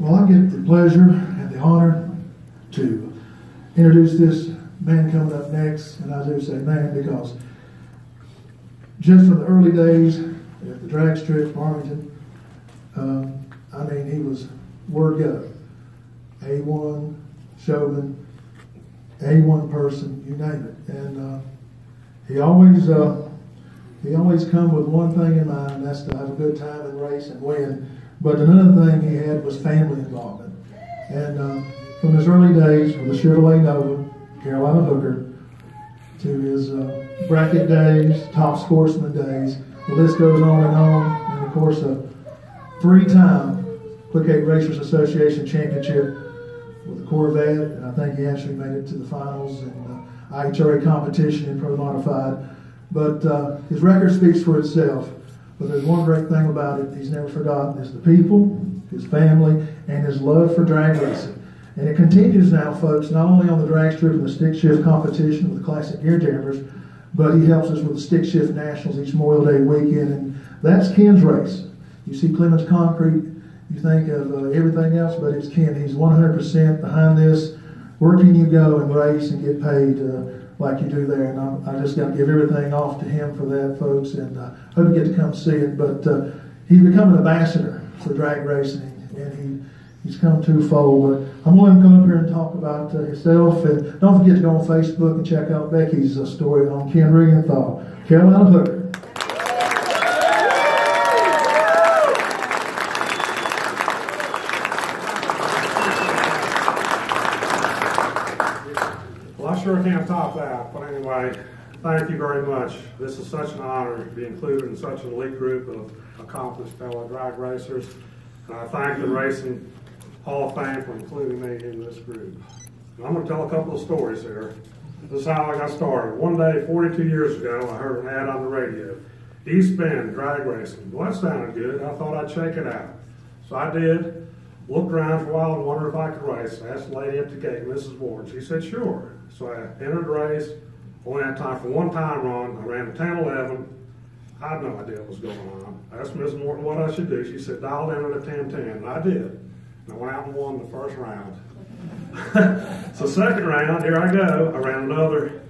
Well, I get the pleasure and the honor to introduce this man coming up next, and I do say man because just from the early days at the drag strip, Farmington, he was word go. A1 showman, A1 person, you name it. And he always come with one thing in mind, and that's to have a good time and race and win. But another thing he had was family involvement. And from his early days with the Chevrolet Nova, Carolina Hooker, to his bracket days, top sportsman days, the list goes on and on. And of course, a three-time Quick 8 Racers Association championship with the Corvette, and I think he actually made it to the finals in the IHRA competition in Pro Modified. But his record speaks for itself. But there's one great thing about it he's never forgotten is the people, his family, and his love for drag racing. And it continues now, folks, not only on the drag strip and the stick shift competition with the Classic Gear Jammers, but he helps us with the stick shift nationals each Memorial Day weekend. And that's Ken's race. You see Clemens Concrete, you think of everything else, but it's Ken. He's 100% behind this. Where can you go and race and get paid like you do there? And I just got to give everything off to him for that, folks, and hope you get to come see it. But he's become an ambassador for drag racing, and he's come twofold. But I'm going to come up here and talk about himself. And don't forget to go on Facebook and check out Becky's story on Ken Regenthal, Carolina Hooker. Sure can't top that, but anyway, thank you very much. This is such an honor to be included in such an elite group of accomplished fellow drag racers, and I thank the Racing Hall of Fame for including me in this group. And I'm going to tell a couple of stories here. This is how I got started. One day, 42 years ago, I heard an ad on the radio, East Bend drag racing. Well, that sounded good. I thought I'd check it out. So I did. Looked around for a while and wondered if I could race. I asked the lady at the gate, Mrs. Ward. She said, sure. So I entered the race. Only had time for one time run. I ran a 10:11. I had no idea what was going on. I asked Mrs. Morton what I should do. She said, dial in at a 10:10. And I did. And I went out and won the first round. So second round, here I go. I ran another.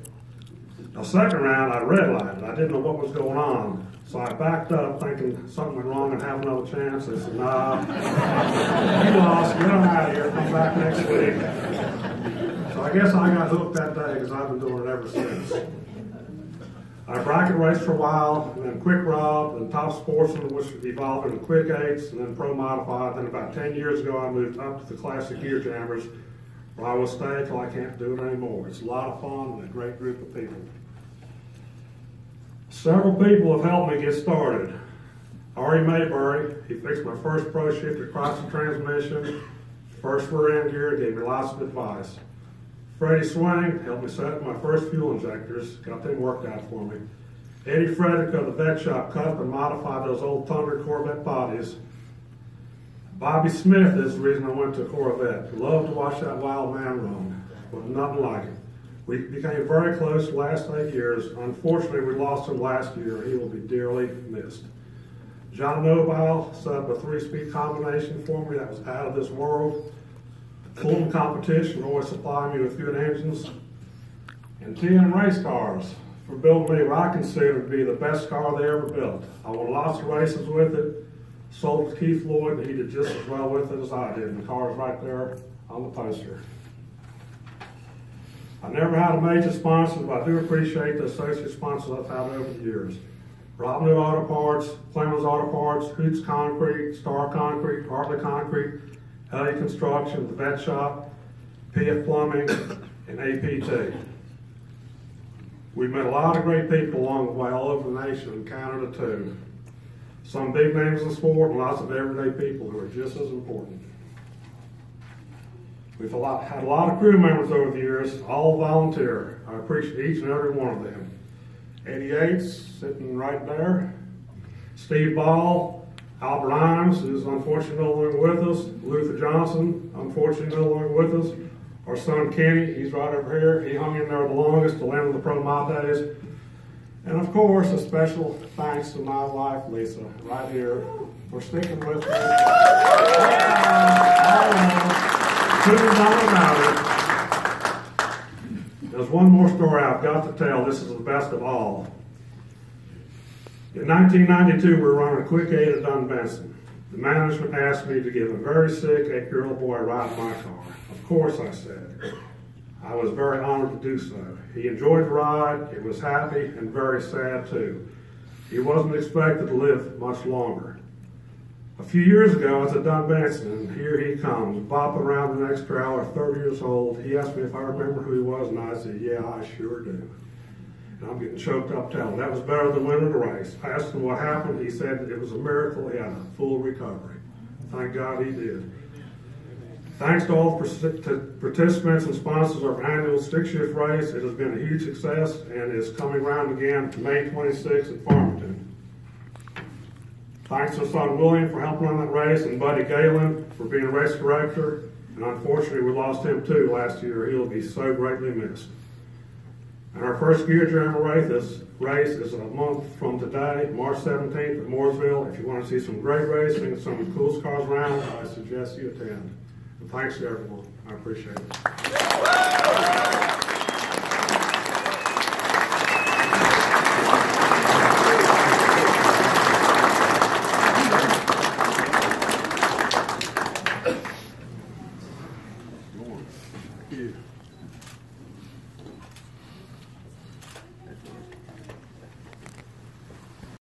The second round, I redlined. I didn't know what was going on. So I backed up thinking something went wrong and have another chance. They said, nah, you lost, get on out of here, come back next week. So I guess I got hooked that day because I've been doing it ever since. I bracket raced for a while, and then Quick Rob, and Top Sportsman, which evolved into Quick 8s, and then Pro Modified. Then about 10 years ago, I moved up to the Classic Gear Jammers, where I will stay until I can't do it anymore. It's a lot of fun and a great group of people. Several people have helped me get started. Ari Maybury, he fixed my first pro shifter crossing transmission, first rear end gear, gave me lots of advice. Freddie Swain helped me set up my first fuel injectors, got them worked out for me. Eddie Frederick of the vet shop cut up and modified those old Thunder Corvette bodies. Bobby Smith is the reason I went to Corvette. Loved to watch that wild man run, but nothing like it. We became very close the last 8 years. Unfortunately, we lost him last year. He will be dearly missed. John Nobile set up a 3-speed combination for me that was out of this world. Fulton Competition always supplied me with good engines. And TN Race Cars for building me what I consider to be the best car they ever built. I won lots of races with it. Sold it to Keith Lloyd, and he did just as well with it as I did. And the car is right there on the poster. I never had a major sponsor, but I do appreciate the associate sponsors I've had over the years. Rob New Auto Parts, Clemens Auto Parts, Hoots Concrete, Star Concrete, Hartley Concrete, LA Construction, the Vet Shop, PF Plumbing, and APT. We've met a lot of great people along the way, all over the nation and Canada too. Some big names in the sport and lots of everyday people who are just as important. We've had a lot of crew members over the years, all volunteer. I appreciate each and every one of them. 88's sitting right there. Steve Ball, Albert Imes, who's unfortunately no longer with us. Luther Johnson, unfortunately no longer with us. Our son Kenny, he's right over here. He hung in there the longest to land of the Pro Mod days. And of course, a special thanks to my wife, Lisa, right here, for sticking with me all soon on about it, there's one more story I've got to tell. This is the best of all. In 1992, we were running a quick aid at Dunbenson. The management asked me to give a very sick 8-year-old boy a ride in my car. Of course, I said. I was very honored to do so. He enjoyed the ride, he was happy, and very sad too. He wasn't expected to live much longer. A few years ago, I was at Dunbenson, and here he comes, bopping around the next trailer, 30 years old. He asked me if I remember who he was, and I said, yeah, I sure do. And I'm getting choked up telling him that was better than winning the race. I asked him what happened. He said it was a miracle. He had a full recovery. Thank God he did. Thanks to all the participants and sponsors of our annual stick-shift race. It has been a huge success and is coming around again May 26th at Farmington. Thanks to son William for helping run that race and Buddy Galen for being a race director. And unfortunately, we lost him too last year. He'll be so greatly missed. And our first Gear Jammer race is a month from today, March 17th at Mooresville. If you want to see some great racing and some of the coolest cars around, I suggest you attend. And thanks to everyone. I appreciate it.